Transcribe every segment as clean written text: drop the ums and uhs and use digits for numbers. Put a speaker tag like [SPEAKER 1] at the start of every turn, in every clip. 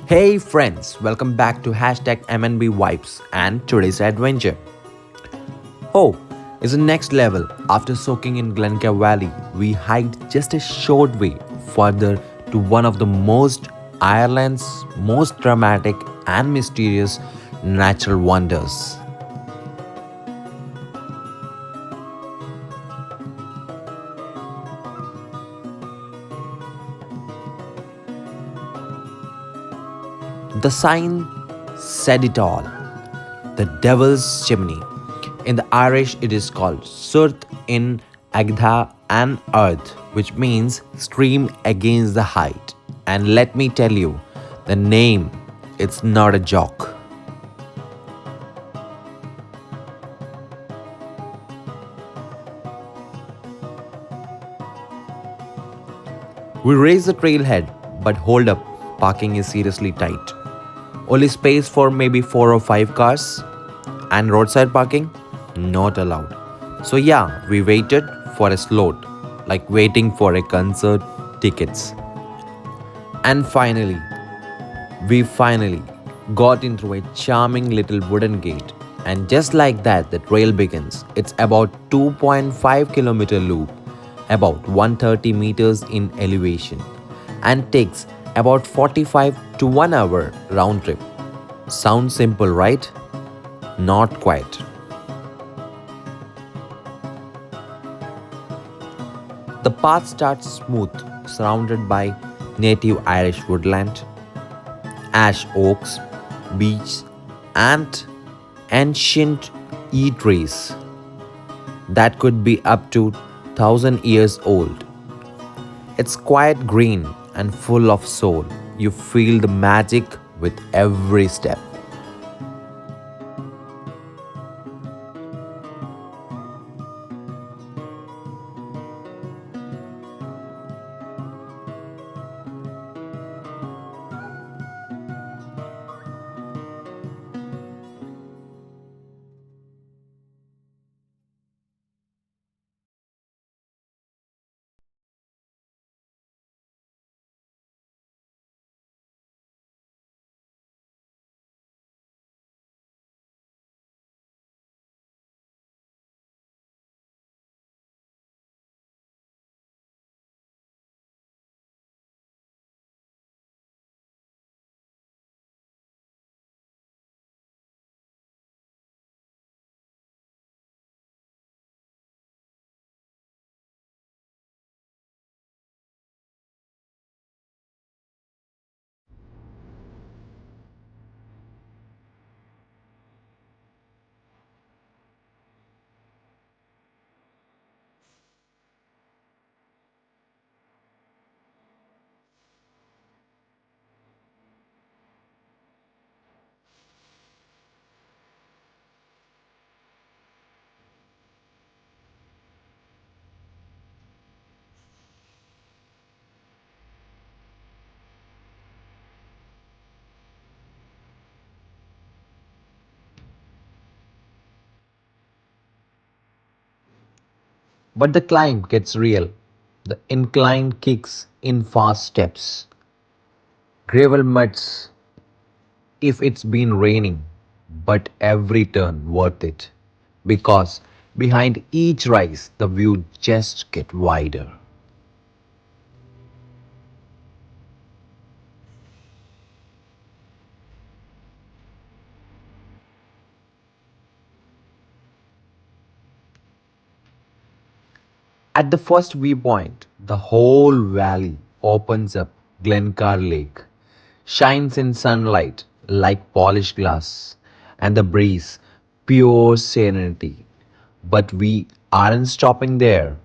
[SPEAKER 1] Hey friends, welcome back to hashtag MNB Vibes and today's adventure. Oh, is the next level. After soaking in Glencoe Valley, we hiked just a short way further to one of the most Ireland's most dramatic and mysterious natural wonders. The sign said it all. The Devil's Chimney. In the Irish, it is called Sruth in Aghaidh and Earth, which means stream against the height. And let me tell you, the name, it's not a joke. We raise the trailhead, but hold up, parking is seriously tight. Only space for maybe 4 or 5 cars, and roadside parking not allowed. So yeah, we waited for a slot, like waiting for a concert tickets. And we finally got in through a charming little wooden gate. And just like that, the trail begins. It's about 2.5-kilometer loop, about 130 meters in elevation, and takes about 45 to 1 hour round trip. Sounds simple, right? Not quite. The path starts smooth, surrounded by native Irish woodland, ash oaks, beech, and ancient trees that could be up to 1,000 years old. It's quite green and full of soul. You feel the magic with every step. But the climb gets real. The incline kicks in fast steps. Gravel muds if it's been raining, but every turn worth it. Because behind each rise, the view just get wider. At the first viewpoint, the whole valley opens up. Glencar Lake shines in sunlight like polished glass, and the breeze, pure serenity. But we aren't stopping there.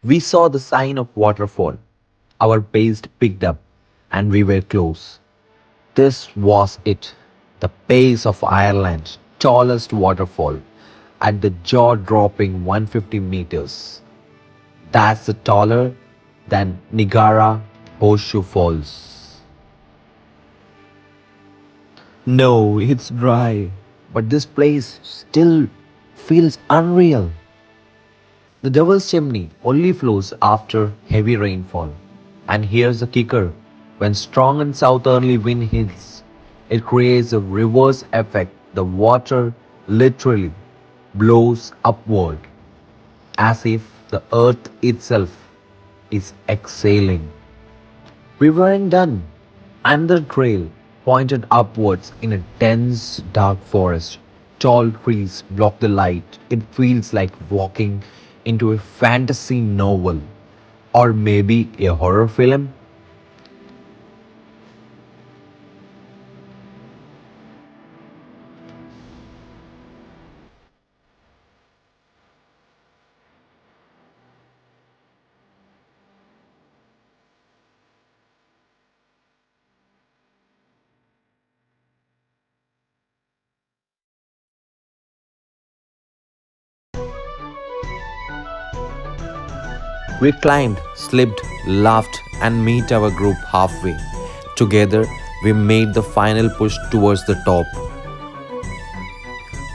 [SPEAKER 1] We saw the sign of waterfall. Our pace picked up, and we were close. This was it, the base of Ireland's tallest waterfall at the jaw dropping 150 meters. That's taller than Niagara Horseshoe Falls. No, it's dry. But this place still feels unreal. The Devil's Chimney only flows after heavy rainfall. And here's the kicker, when strong and southerly wind hits, it creates a reverse effect. The water literally blows upward as if the earth itself is exhaling. We weren't done. Another trail pointed upwards in a dense, dark forest. Tall trees block the light. It feels like walking into a fantasy novel or maybe a horror film. We climbed, slipped, laughed, and met our group halfway. Together, we made the final push towards the top.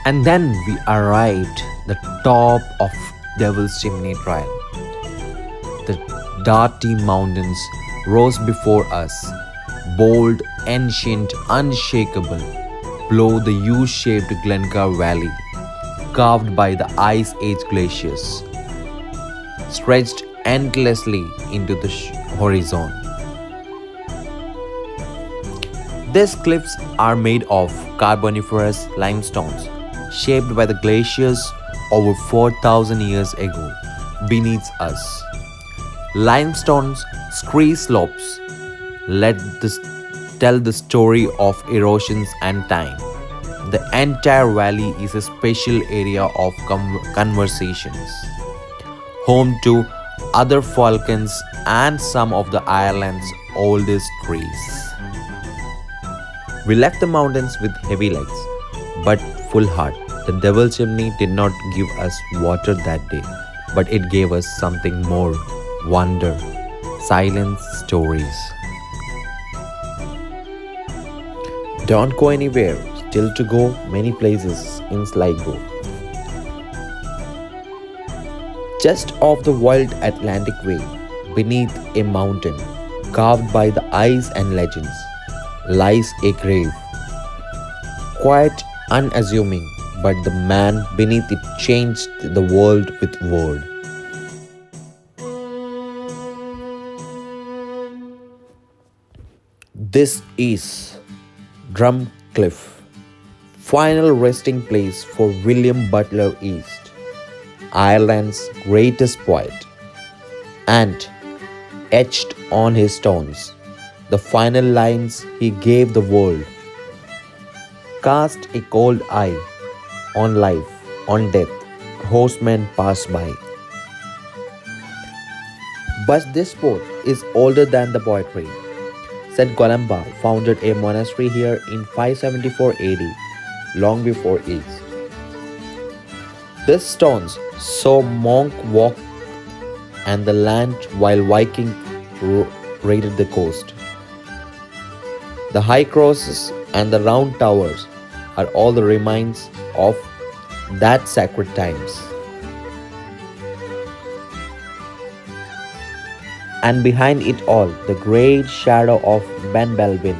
[SPEAKER 1] And then we arrived the top of Devil's Chimney Trail. The Darty Mountains rose before us, bold, ancient, unshakable, below the U-shaped Glencar Valley, carved by the Ice Age glaciers, stretched endlessly into the horizon. These cliffs are made of Carboniferous limestones, shaped by the glaciers over 4,000 years ago beneath us. Limestone's scree slopes let this tell the story of erosions and time. The entire valley is a special area of conversations, home to other falcons and some of the Ireland's oldest trees. We left the mountains with heavy legs, but full heart. The Devil's Chimney did not give us water that day, but it gave us something more: wonder, silence, stories. Don't go anywhere, still to go many places in Sligo. Just off the wild Atlantic Way, beneath a mountain carved by the ice and legends, lies a grave. Quite unassuming, but the man beneath it changed the world with word. This is Drumcliff, final resting place for William Butler Yeats, Ireland's greatest poet, and etched on his stones, the final lines he gave the world: cast a cold eye on life, on death, horsemen pass by. But this sport is older than the poetry. St. Columba founded a monastery here in 574 AD, long before Yeats. These stones saw monk walk and the land while Viking raided the coast. The high crosses and the round towers are all the remains of that sacred times. And behind it all, the great shadow of Benbulben,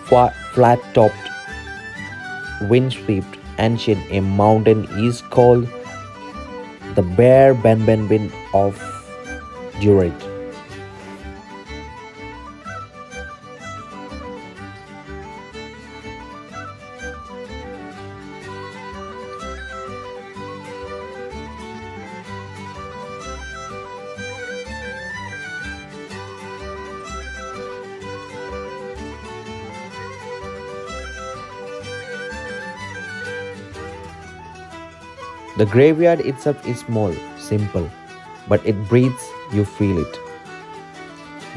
[SPEAKER 1] flat-topped, wind-swept, ancient a mountain is called the bare Benbulben of Duret. The graveyard itself is small, simple, but it breathes, you feel it.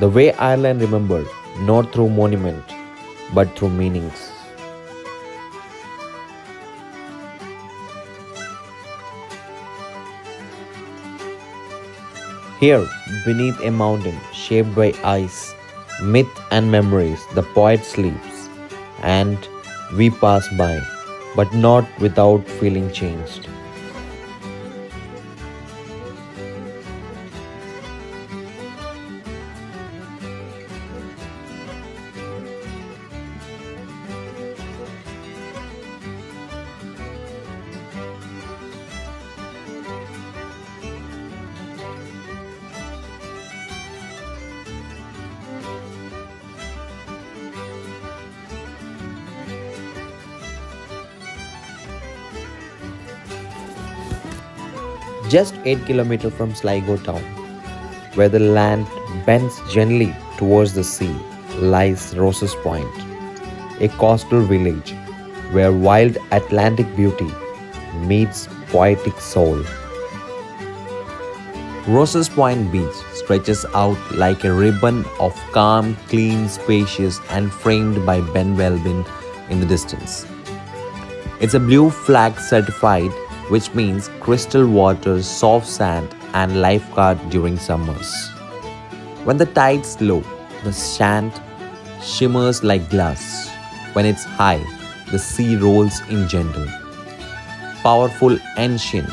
[SPEAKER 1] The way Ireland remembered, not through monument, but through meanings. Here, beneath a mountain shaped by ice, myth and memories, the poet sleeps, and we pass by, but not without feeling changed. Just 8 kilometers from Sligo town, where the land bends gently towards the sea, lies Roses Point, a coastal village where wild Atlantic beauty meets poetic soul. Roses Point Beach stretches out like a ribbon of calm, clean, spacious, and framed by Benbulben in the distance. It's a blue flag certified, which means crystal water, soft sand, and lifeguard during summers. When the tide's low, the sand shimmers like glass. When it's high, the sea rolls in gentle, powerful, ancient.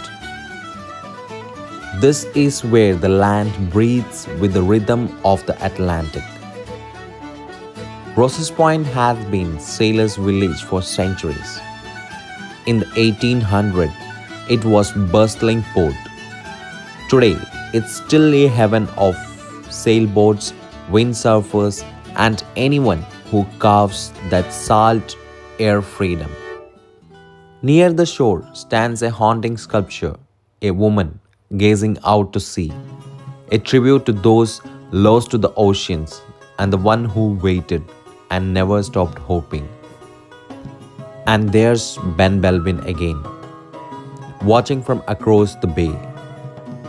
[SPEAKER 1] This is where the land breathes with the rhythm of the Atlantic. Roses Point has been sailors' village for centuries. In the 1800s, it was bustling port. Today, it's still a heaven of sailboats, windsurfers, and anyone who carves that salt air freedom. Near the shore stands a haunting sculpture, a woman gazing out to sea, a tribute to those lost to the oceans and the one who waited and never stopped hoping. And there's Benbulben again, watching from across the bay.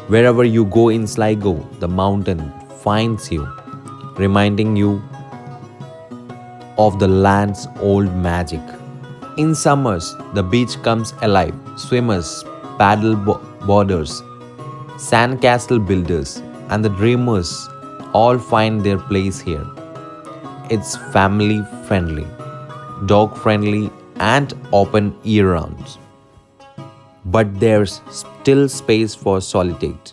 [SPEAKER 1] Wherever you go in Sligo, the mountain finds you, reminding you of the land's old magic. In summers, the beach comes alive. Swimmers, boarders, sandcastle builders, and the dreamers all find their place here. It's family friendly, dog friendly, and open year round. But there's still space for solitude,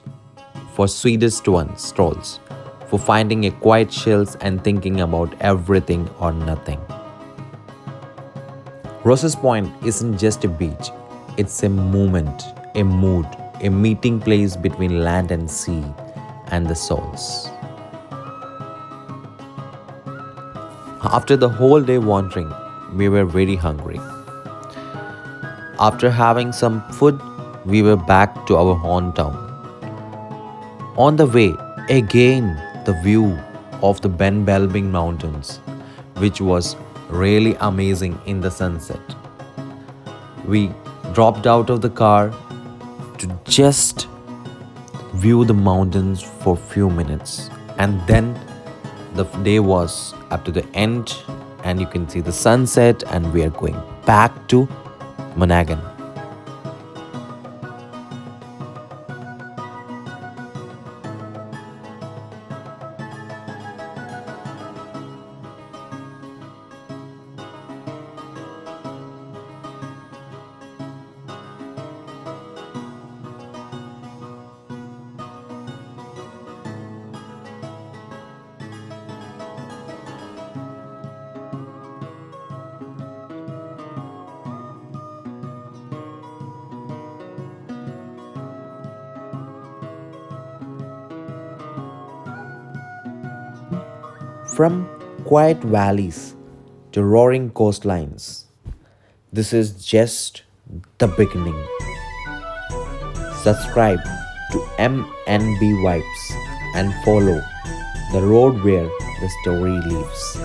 [SPEAKER 1] for sweetest one strolls, for finding a quiet chills and thinking about everything or nothing. Roses Point isn't just a beach, it's a moment, a mood, a meeting place between land and sea and the souls. After the whole day wandering, we were very hungry. After having some food, we were back to our hometown. On the way, again, the view of the Benbulben Mountains, which was really amazing in the sunset. We dropped out of the car to just view the mountains for few minutes, and then the day was up to the end, and you can see the sunset, and we are going back to Monaghan. From quiet valleys to roaring coastlines, this is just the beginning. Subscribe to MNB Vibes and follow the road where the story lives.